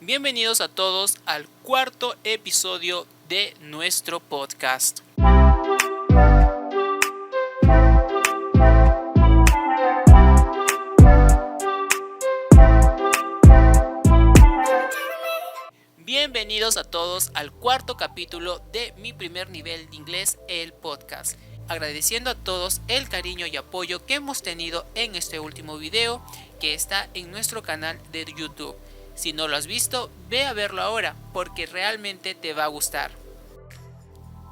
Bienvenidos a todos al cuarto episodio de nuestro podcast. Bienvenidos a todos al cuarto capítulo de Mi Primer Nivel de Inglés, el podcast. Agradeciendo a todos el cariño y apoyo que hemos tenido en este último video que está en nuestro canal de YouTube. Si no lo has visto, ve a verlo ahora porque realmente te va a gustar.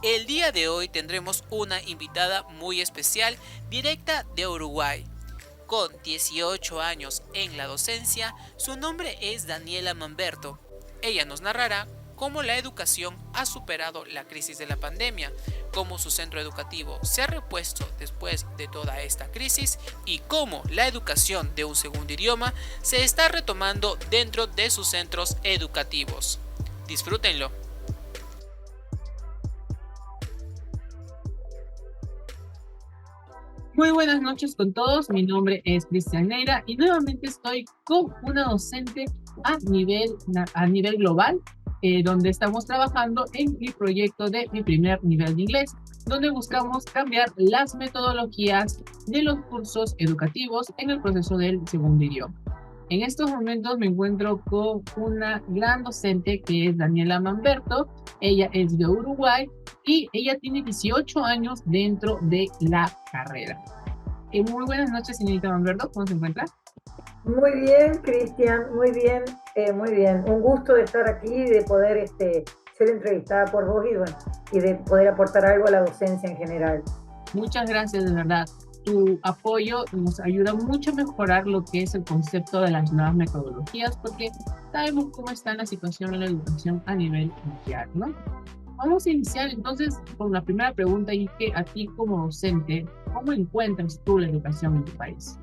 El día de hoy tendremos una invitada muy especial directa de Uruguay. Con 18 años en la docencia, su nombre es Daniela Mamberto. Ella nos narrará cómo la educación ha superado la crisis de la pandemia, cómo su centro educativo se ha repuesto después de toda esta crisis y cómo la educación de un segundo idioma se está retomando dentro de sus centros educativos. Disfrútenlo. Muy buenas noches con todos, mi nombre es Cristian Neira y nuevamente estoy con una docente a nivel global, donde estamos trabajando en mi proyecto de Mi Primer Nivel de Inglés, donde buscamos cambiar las metodologías de los cursos educativos en el proceso del segundo idioma. En estos momentos me encuentro con una gran docente que es Daniela Mamberto. Ella es de Uruguay y ella tiene 18 años dentro de la carrera. Muy buenas noches, señorita Mamberto, ¿cómo se encuentra? Muy bien, Cristian, muy bien, muy bien. Un gusto de estar aquí y de poder ser entrevistada por vos y de poder aportar algo a la docencia en general. Muchas gracias, de verdad. Tu apoyo nos ayuda mucho a mejorar lo que es el concepto de las nuevas metodologías, porque sabemos cómo está la situación en la educación a nivel mundial, ¿no? Vamos a iniciar entonces con la primera pregunta, y que a ti como docente, ¿cómo encuentras tú la educación en tu país?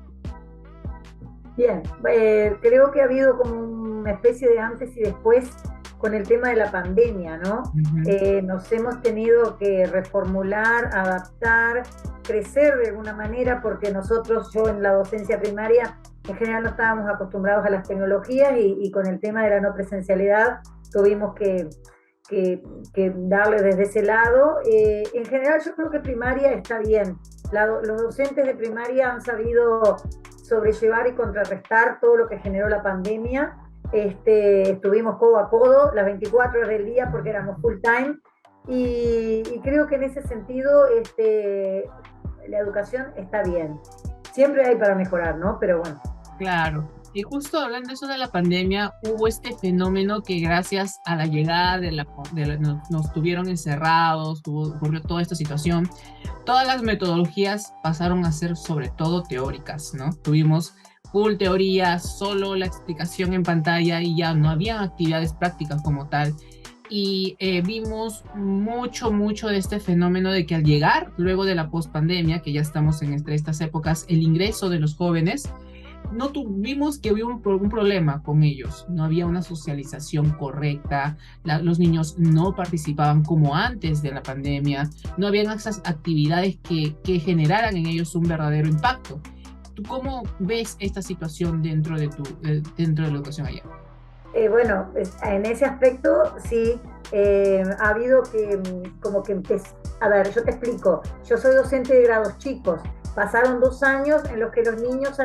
Bien, creo que ha habido como una especie de antes y después con el tema de la pandemia, ¿no? Uh-huh. Nos hemos tenido que reformular, adaptar, crecer de alguna manera, porque yo en la docencia primaria, en general no estábamos acostumbrados a las tecnologías y con el tema de la no presencialidad tuvimos que darle desde ese lado. En general yo creo que primaria está bien. Los docentes de primaria han sabido sobrellevar y contrarrestar todo lo que generó la pandemia. Estuvimos codo a codo las 24 horas del día porque éramos full time y creo que en ese sentido la educación está bien. Siempre hay para mejorar, ¿no? Pero bueno. Claro. Y justo hablando de eso de la pandemia, hubo este fenómeno que gracias a la llegada nos tuvieron encerrados, ocurrió toda esta situación, todas las metodologías pasaron a ser sobre todo teóricas, ¿no? Tuvimos full teoría, solo la explicación en pantalla y ya no había actividades prácticas como tal. Y vimos mucho de este fenómeno de que al llegar, luego de la pospandemia, que ya estamos en estas épocas, el ingreso de los jóvenes, no tuvimos que hubo un problema con ellos, no había una socialización correcta, los niños no participaban como antes de la pandemia, no habían esas actividades que generaran en ellos un verdadero impacto. ¿Tú cómo ves esta situación dentro de la educación allá? Bueno, en ese aspecto sí, ha habido a ver, yo te explico, yo soy docente de grados chicos. Pasaron 2 años en los que los niños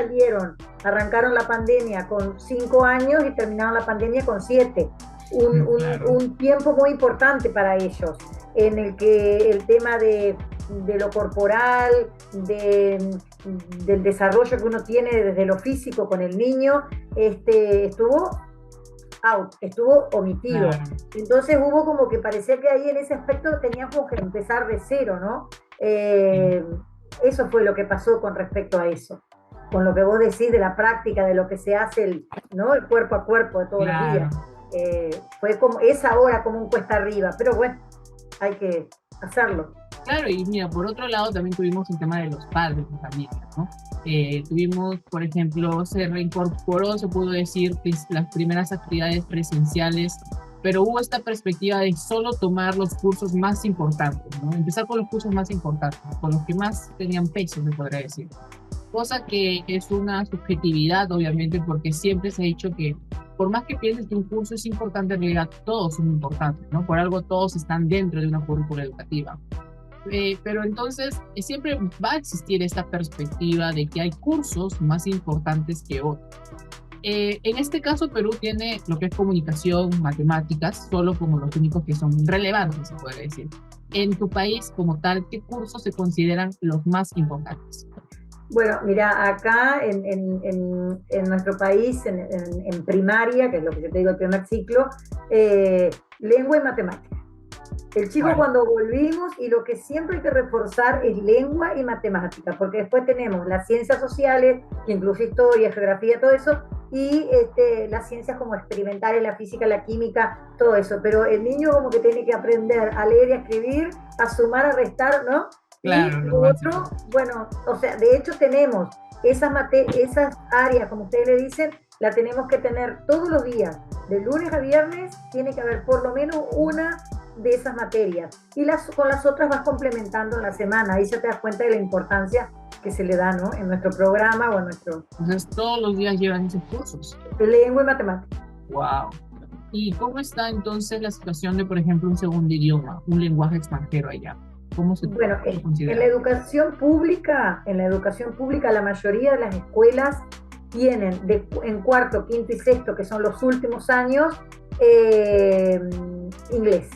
arrancaron la pandemia con 5 años y terminaron la pandemia con 7. Un tiempo muy importante para ellos, en el que el tema de lo corporal, del desarrollo que uno tiene desde lo físico con el niño, estuvo omitido. Claro. Entonces hubo como que parecía que ahí en ese aspecto teníamos que empezar de cero, ¿no? Eso fue lo que pasó con respecto a eso, con lo que vos decís de la práctica, de lo que se hace el cuerpo a cuerpo de todos los días. Es ahora como un cuesta arriba, pero bueno, hay que hacerlo. Claro, y mira, por otro lado también tuvimos el tema de los padres de familia, ¿no? Tuvimos, por ejemplo, se reincorporó, se pudo decir, las primeras actividades presenciales, pero hubo esta perspectiva de solo tomar los cursos más importantes, ¿no? Empezar con los cursos más importantes, con los que más tenían peso, se podría decir. Cosa que es una subjetividad, obviamente, porque siempre se ha dicho que por más que pienses que un curso es importante, en realidad todos son importantes, ¿no? Por algo todos están dentro de una currícula educativa. Pero entonces siempre va a existir esta perspectiva de que hay cursos más importantes que otros. En este caso, Perú tiene lo que es comunicación, matemáticas, solo como los únicos que son relevantes, se puede decir. En tu país, como tal, ¿qué cursos se consideran los más importantes? Bueno, mira, acá en nuestro país, en primaria, que es lo que yo te digo, el primer ciclo, lengua y matemática. El chico Bueno, cuando volvimos, y lo que siempre hay que reforzar es lengua y matemática, porque después tenemos las ciencias sociales, que incluye historia, geografía, todo eso, y las ciencias como experimentales, la física, la química, todo eso. Pero el niño como que tiene que aprender a leer y a escribir, a sumar, a restar, ¿no? claro, Y lo lo básico. otro, bueno, o sea, de hecho tenemos esas áreas, como ustedes le dicen, la tenemos que tener todos los días. De lunes a viernes tiene que haber por lo menos una de esas materias. Y con las otras vas complementando en la semana. Ahí ya te das cuenta de la importancia que se le da, ¿no? En nuestro programa o en nuestro Entonces, todos los días llevan esos cursos. lengua y matemática. Wow. ¿Y cómo está entonces la situación de, por ejemplo, un segundo idioma, un lenguaje extranjero allá? ¿Cómo se Bueno, considera? en la educación pública, la mayoría de las escuelas tienen en cuarto, quinto y sexto, que son los últimos años, inglés.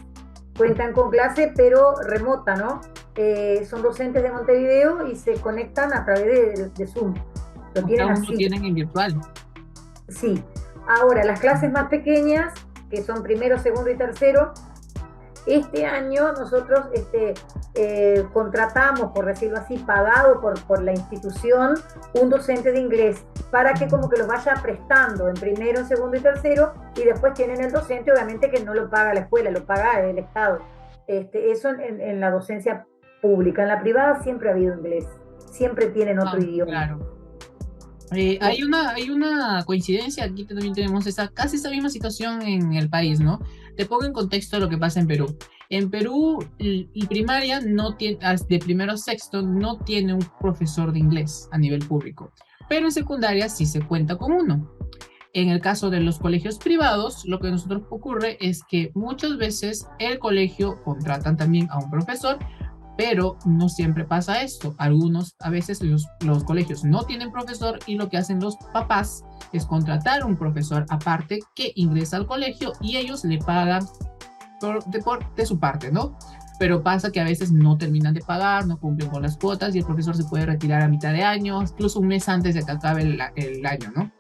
Cuentan con clase, pero remota, ¿no? Son docentes de Montevideo y se conectan a través de Zoom. Lo tienen Aún lo así. tienen en virtual. Sí. Ahora, las clases más pequeñas, que son primero, segundo y tercero, este año nosotros contratamos, por decirlo así, pagado por la institución, un docente de inglés para que como que los vaya prestando en primero, segundo y tercero, y después tienen el docente, obviamente que no lo paga la escuela, lo paga el Estado. Eso en la docencia pública. En la privada siempre ha habido inglés, siempre tienen otro idioma. Claro. Hay una coincidencia, aquí también tenemos casi esta misma situación en el país, ¿no? Te pongo en contexto de lo que pasa en Perú. En Perú, el primaria no tiene, de primero a sexto no tiene un profesor de inglés a nivel público, pero en secundaria sí se cuenta con uno. En el caso de los colegios privados, lo que nosotros ocurre es que muchas veces el colegio contratan también a un profesor, pero no siempre pasa esto. A veces los colegios no tienen profesor y lo que hacen los papás es contratar un profesor aparte que ingresa al colegio y ellos le pagan de su parte, ¿no? Pero pasa que a veces no terminan de pagar, no cumplen con las cuotas y el profesor se puede retirar a mitad de año, incluso un mes antes de que acabe el año, ¿no?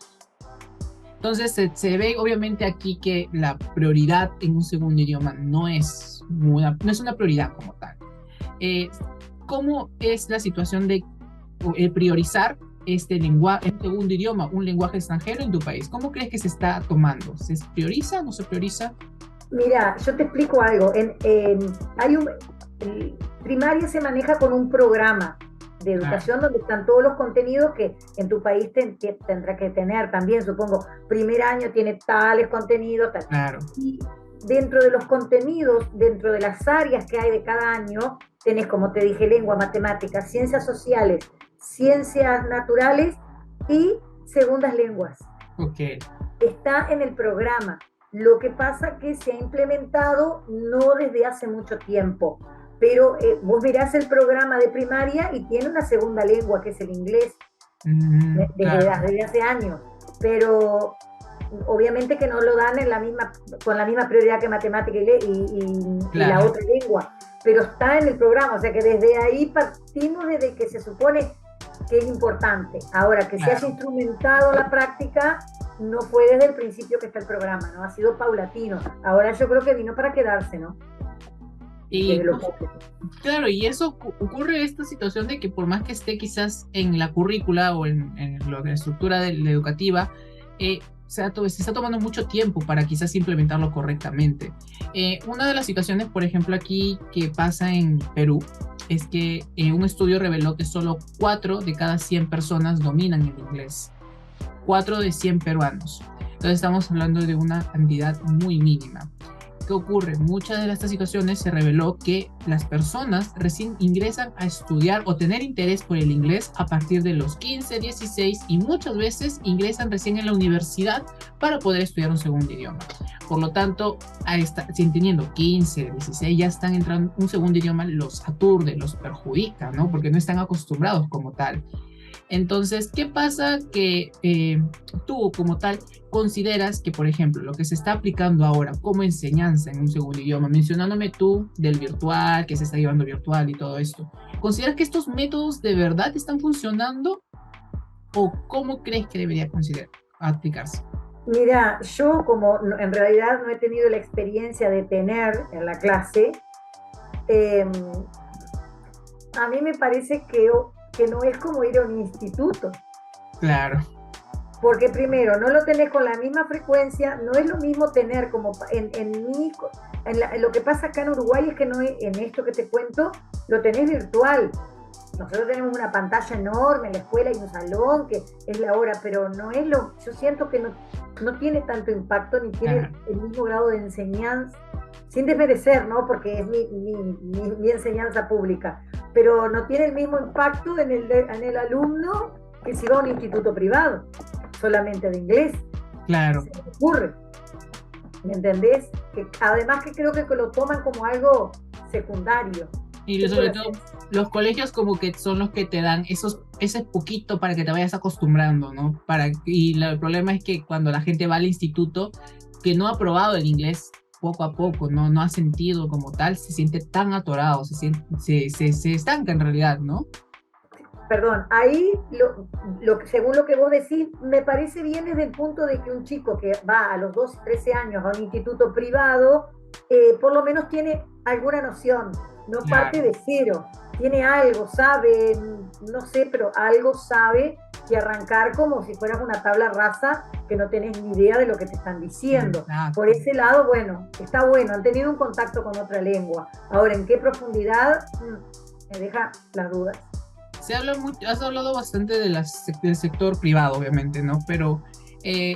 Entonces se ve obviamente aquí que la prioridad en un segundo idioma no es una prioridad como tal. ¿Cómo es la situación de priorizar este segundo idioma, un lenguaje extranjero en tu país? ¿Cómo crees que se está tomando? ¿Se prioriza o no se prioriza? Mira, yo te explico algo. Primaria se maneja con un programa de educación donde están todos los contenidos que en tu país tendrá que tener también, supongo. Primer año tiene tales contenidos, tal. Claro. Y dentro de los contenidos, dentro de las áreas que hay de cada año, tenés, como te dije, lengua, matemáticas, ciencias sociales, ciencias naturales y segundas lenguas. Ok. Está en el programa. Lo que pasa que se ha implementado no desde hace mucho tiempo, pero vos mirás el programa de primaria y tiene una segunda lengua, que es el inglés, desde hace años, pero obviamente que no lo dan con la misma prioridad que matemática y la otra lengua, pero está en el programa, o sea que desde ahí partimos desde que se supone que es importante. Ahora, que se haya instrumentado la práctica, no fue desde el principio que está el programa, ¿no? Ha sido paulatino. Ahora yo creo que vino para quedarse, ¿no? Y claro, y eso ocurre esta situación de que por más que esté quizás en la currícula o en la estructura educativa, se está tomando mucho tiempo para quizás implementarlo correctamente. Una de las situaciones, por ejemplo, aquí que pasa en Perú, es que un estudio reveló que solo 4 de cada 100 personas dominan el inglés. 4 de 100 peruanos. Entonces estamos hablando de una cantidad muy mínima. ¿qué ocurre? Muchas de estas situaciones se reveló que las personas recién ingresan a estudiar o tener interés por el inglés a partir de los 15, 16 y muchas veces ingresan recién en la universidad para poder estudiar un segundo idioma. Por lo tanto, si teniendo 15, 16 ya están entrando un segundo idioma, los aturde, los perjudica, ¿no? Porque no están acostumbrados como tal. Entonces, ¿qué pasa que tú como tal consideras que, por ejemplo, lo que se está aplicando ahora como enseñanza en un segundo idioma, mencionándome tú del virtual, que se está llevando virtual y todo esto, ¿consideras que estos métodos de verdad están funcionando o cómo crees que debería aplicarse? Mira, yo como en realidad no he tenido la experiencia de tener en la clase, a mí me parece que no es como ir a un instituto. Claro. Porque primero, no lo tenés con la misma frecuencia, no es lo mismo tener como lo que pasa acá en Uruguay es que no en esto que te cuento, lo tenés virtual. Nosotros tenemos una pantalla enorme en la escuela y un salón que es la hora, pero no es yo siento que no tiene tanto impacto ni tiene el mismo grado de enseñanza, sin desmerecer, ¿no? Porque es mi enseñanza pública, pero no tiene el mismo impacto en el alumno que si va a un instituto privado, solamente de inglés. Claro. Se me ocurre, ¿me entendés? Que además que creo que lo toman como algo secundario. Y sobre todo, los colegios como que son los que te dan ese poquito para que te vayas acostumbrando, ¿no? El problema es que cuando la gente va al instituto, que no ha probado el inglés poco a poco, no ha sentido como tal, se siente tan atorado, se estanca en realidad, ¿no? Perdón, ahí, según lo que vos decís, me parece bien desde el punto de que un chico que va a los 12, 13 años a un instituto privado, por lo menos tiene alguna noción, no parte de cero, tiene algo, sabe, no sé, pero algo sabe, y arrancar como si fueras una tabla rasa que no tenés ni idea de lo que te están diciendo. Por ese lado, bueno, está bueno, han tenido un contacto con otra lengua. Ahora, ¿en qué profundidad? Me deja las dudas. Has hablado bastante del sector privado, obviamente, ¿no? Pero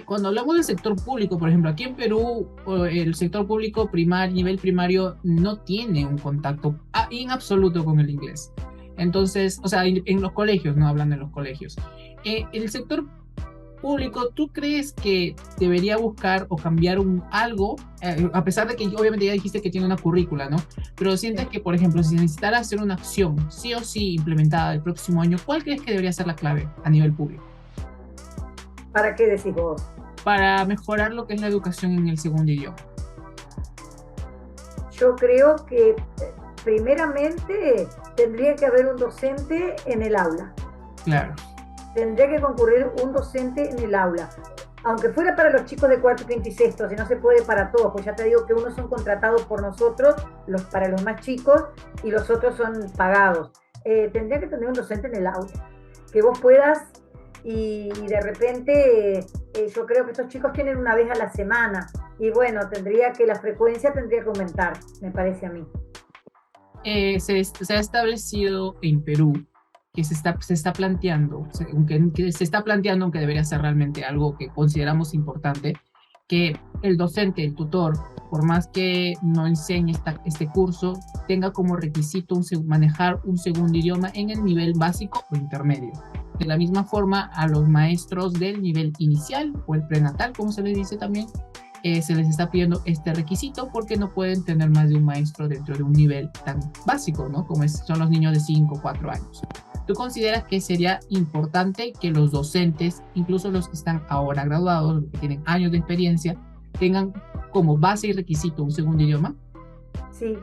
cuando hablamos del sector público, por ejemplo, aquí en Perú, el sector público nivel primario, no tiene un contacto en absoluto con el inglés. Entonces, o sea, en los colegios, no hablan de los colegios. El sector público, ¿tú crees que debería buscar o cambiar algo, a pesar de que obviamente ya dijiste que tiene una currícula, ¿no? Pero sientes que, por ejemplo, si se necesitara hacer una acción sí o sí implementada el próximo año, ¿cuál crees que debería ser la clave a nivel público? ¿Para qué decís vos? Para mejorar lo que es la educación en el segundo idioma. Yo creo que primeramente tendría que haber un docente en el aula. Claro. Tendría que concurrir un docente en el aula. Aunque fuera para los chicos de cuarto, quinto y sexto, si no se puede para todos, pues ya te digo que unos son contratados por nosotros, para los más chicos, y los otros son pagados. Tendría que tener un docente en el aula, que vos puedas, y de repente yo creo que estos chicos tienen una vez a la semana, y bueno, la frecuencia tendría que aumentar, me parece a mí. Se ha establecido en Perú que se está planteando, aunque debería ser realmente algo que consideramos importante, que el docente, el tutor, por más que no enseñe este curso, tenga como requisito manejar un segundo idioma en el nivel básico o intermedio. De la misma forma, a los maestros del nivel inicial o el prenatal, como se les dice también, se les está pidiendo este requisito porque no pueden tener más de un maestro dentro de un nivel tan básico, ¿no? Como son los niños de 5 o 4 años. ¿Tú consideras que sería importante que los docentes, incluso los que están ahora graduados, que tienen años de experiencia, tengan como base y requisito un segundo idioma? Sí.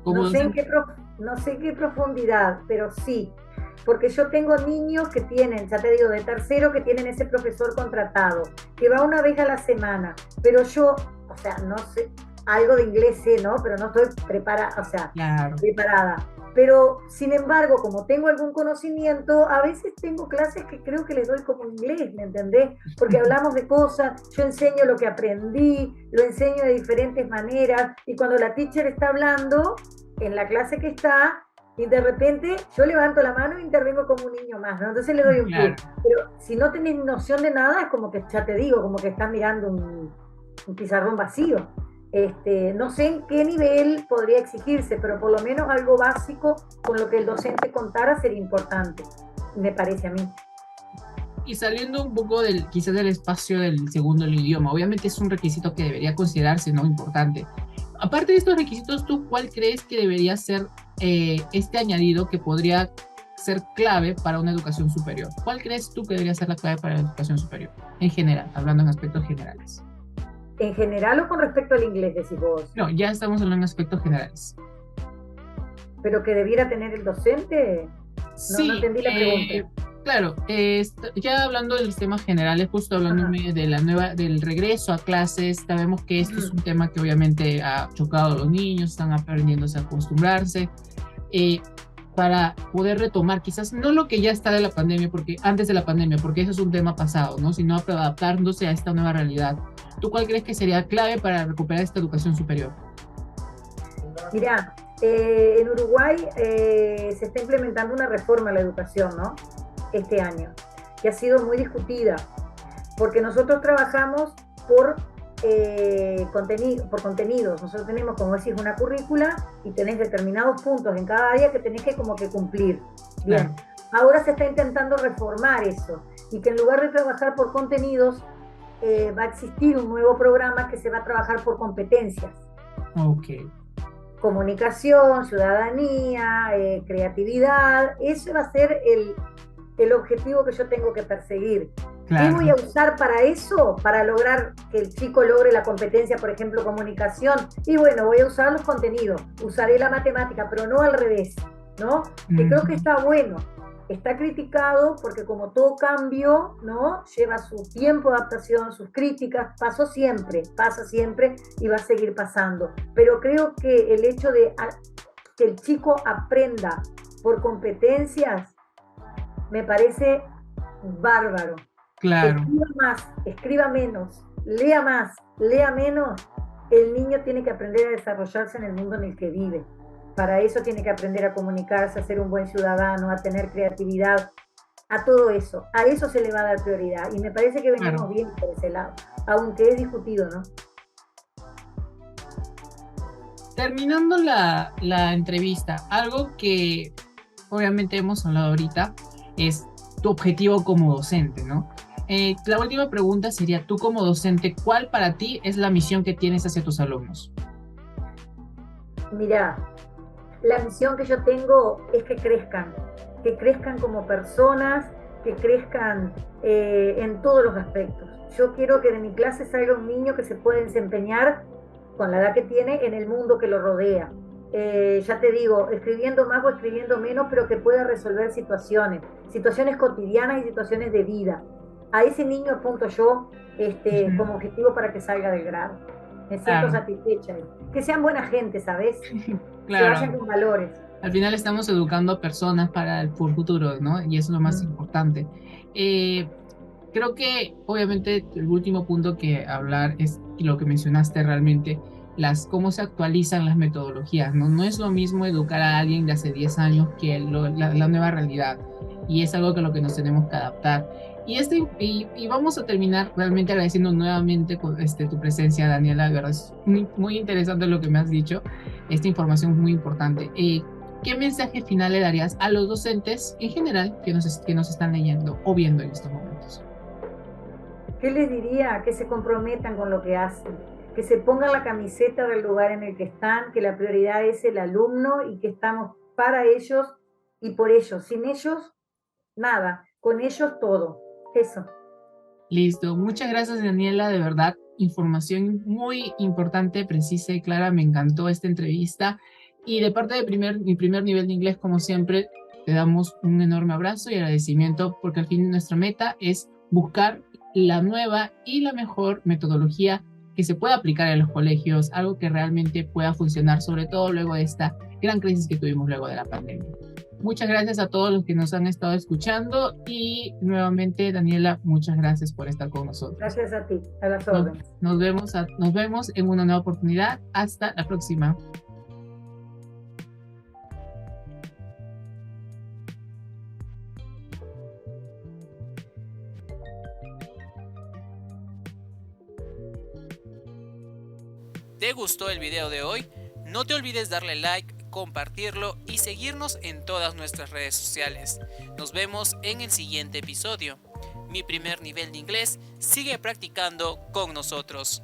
No sé en qué profundidad, pero sí. Porque yo tengo niños que tienen, ya te digo, de tercero, que tienen ese profesor contratado, que va una vez a la semana, pero yo, o sea, no sé, algo de inglés sé, ¿no? Pero no estoy preparada. Pero, sin embargo, como tengo algún conocimiento, a veces tengo clases que creo que les doy como inglés, ¿me entendés? Porque hablamos de cosas, yo enseño lo que aprendí, lo enseño de diferentes maneras, y cuando la teacher está hablando, en la clase que está, y de repente yo levanto la mano e intervengo como un niño más, ¿no? Entonces le doy un plus. Pero si no tenés noción de nada, es como que, ya te digo, como que estás mirando un pizarrón vacío. No sé en qué nivel podría exigirse, pero por lo menos algo básico con lo que el docente contara sería importante, me parece a mí. Y saliendo un poco quizás del espacio del segundo el idioma, obviamente es un requisito que debería considerarse, ¿no? Importante. Aparte de estos requisitos, ¿tú cuál crees que debería ser este añadido que podría ser clave para una educación superior? ¿Cuál crees tú que debería ser la clave para la educación superior? En general, hablando en aspectos generales. ¿En general o con respecto al inglés, decís vos? No, ya estamos hablando en aspectos generales. ¿Pero que debiera tener el docente? No, no Sí, entendí la pregunta. claro, ya hablando de los temas generales, justo hablando de del regreso a clases, sabemos que esto es un tema que obviamente ha chocado a los niños, están aprendiéndose a acostumbrarse, para poder retomar quizás no lo que ya está de la pandemia, porque antes de la pandemia, porque eso es un tema pasado, ¿no? Sino adaptándose a esta nueva realidad. ¿Tú cuál crees que sería clave para recuperar esta educación superior? Mirá, en Uruguay se está implementando una reforma a la educación, ¿no? Este año, que ha sido muy discutida, porque nosotros trabajamos por contenidos. Nosotros tenemos, como decís, una currícula y tenés determinados puntos en cada área que tenés que como que cumplir. Bien, ahora se está intentando reformar eso y que en lugar de trabajar por contenidos, va a existir un nuevo programa que se va a trabajar por competencias. Ok. Comunicación, ciudadanía, creatividad, eso va a ser el objetivo que yo tengo que perseguir. Claro. ¿Qué voy a usar para eso? Para lograr que el chico logre la competencia, por ejemplo, comunicación. Y bueno, voy a usar los contenidos, usaré la matemática, pero no al revés, ¿no? Que creo que está bueno. Está criticado porque como todo cambio, ¿no? Lleva su tiempo de adaptación, sus críticas, pasa siempre y va a seguir pasando. Pero creo que el hecho de que el chico aprenda por competencias me parece bárbaro. Claro. Escriba más, escriba menos, lea más, lea menos. El niño tiene que aprender a desarrollarse en el mundo en el que vive. Para eso tiene que aprender a comunicarse, a ser un buen ciudadano, a tener creatividad, a todo eso. A eso se le va a dar prioridad. Y me parece que venimos bien por ese lado, aunque es discutido, ¿no? Terminando la entrevista, algo que obviamente hemos hablado ahorita es tu objetivo como docente, ¿no? La última pregunta sería, tú como docente, ¿cuál para ti es la misión que tienes hacia tus alumnos? Mira, la misión que yo tengo es que crezcan como personas, que crezcan en todos los aspectos. Yo quiero que de mi clase salga un niño que se pueda desempeñar con la edad que tiene en el mundo que lo rodea. Ya te digo, escribiendo más o escribiendo menos, pero que pueda resolver situaciones cotidianas y situaciones de vida. A ese niño apunto yo como objetivo para que salga del grado. Me siento satisfecha. Que sean buena gente, ¿sabes? Claro. Que vayan con valores. Al final estamos educando a personas para el futuro, ¿no? Y eso es lo más importante. Creo que obviamente el último punto que hablar es lo que mencionaste realmente, cómo se actualizan las metodologías, ¿no? No es lo mismo educar a alguien de hace 10 años que la nueva realidad. Y es algo que lo que nos tenemos que adaptar. Y vamos a terminar realmente agradeciendo nuevamente tu presencia, Daniela. De verdad es muy interesante lo que me has dicho. Esta información es muy importante. ¿Qué mensaje final le darías a los docentes en general que nos están leyendo o viendo en estos momentos? ¿Qué les diría? Que se comprometan con lo que hacen, que se pongan la camiseta del lugar en el que están, que la prioridad es el alumno y que estamos para ellos y por ellos. Sin ellos, nada. Con ellos, todo. Eso. Listo. Muchas gracias, Daniela. De verdad, información muy importante, precisa y clara. Me encantó esta entrevista. Y de parte de mi primer nivel de inglés, como siempre, te damos un enorme abrazo y agradecimiento porque al fin nuestra meta es buscar la nueva y la mejor metodología que se pueda aplicar en los colegios, algo que realmente pueda funcionar, sobre todo luego de esta gran crisis que tuvimos luego de la pandemia. Muchas gracias a todos los que nos han estado escuchando y nuevamente, Daniela, muchas gracias por estar con nosotros. Gracias a ti, a las órdenes. Nos vemos en una nueva oportunidad. Hasta la próxima. ¿Te gustó el video de hoy? No te olvides darle like, compartirlo y seguirnos en todas nuestras redes sociales. Nos vemos en el siguiente episodio. Mi primer nivel de inglés sigue practicando con nosotros.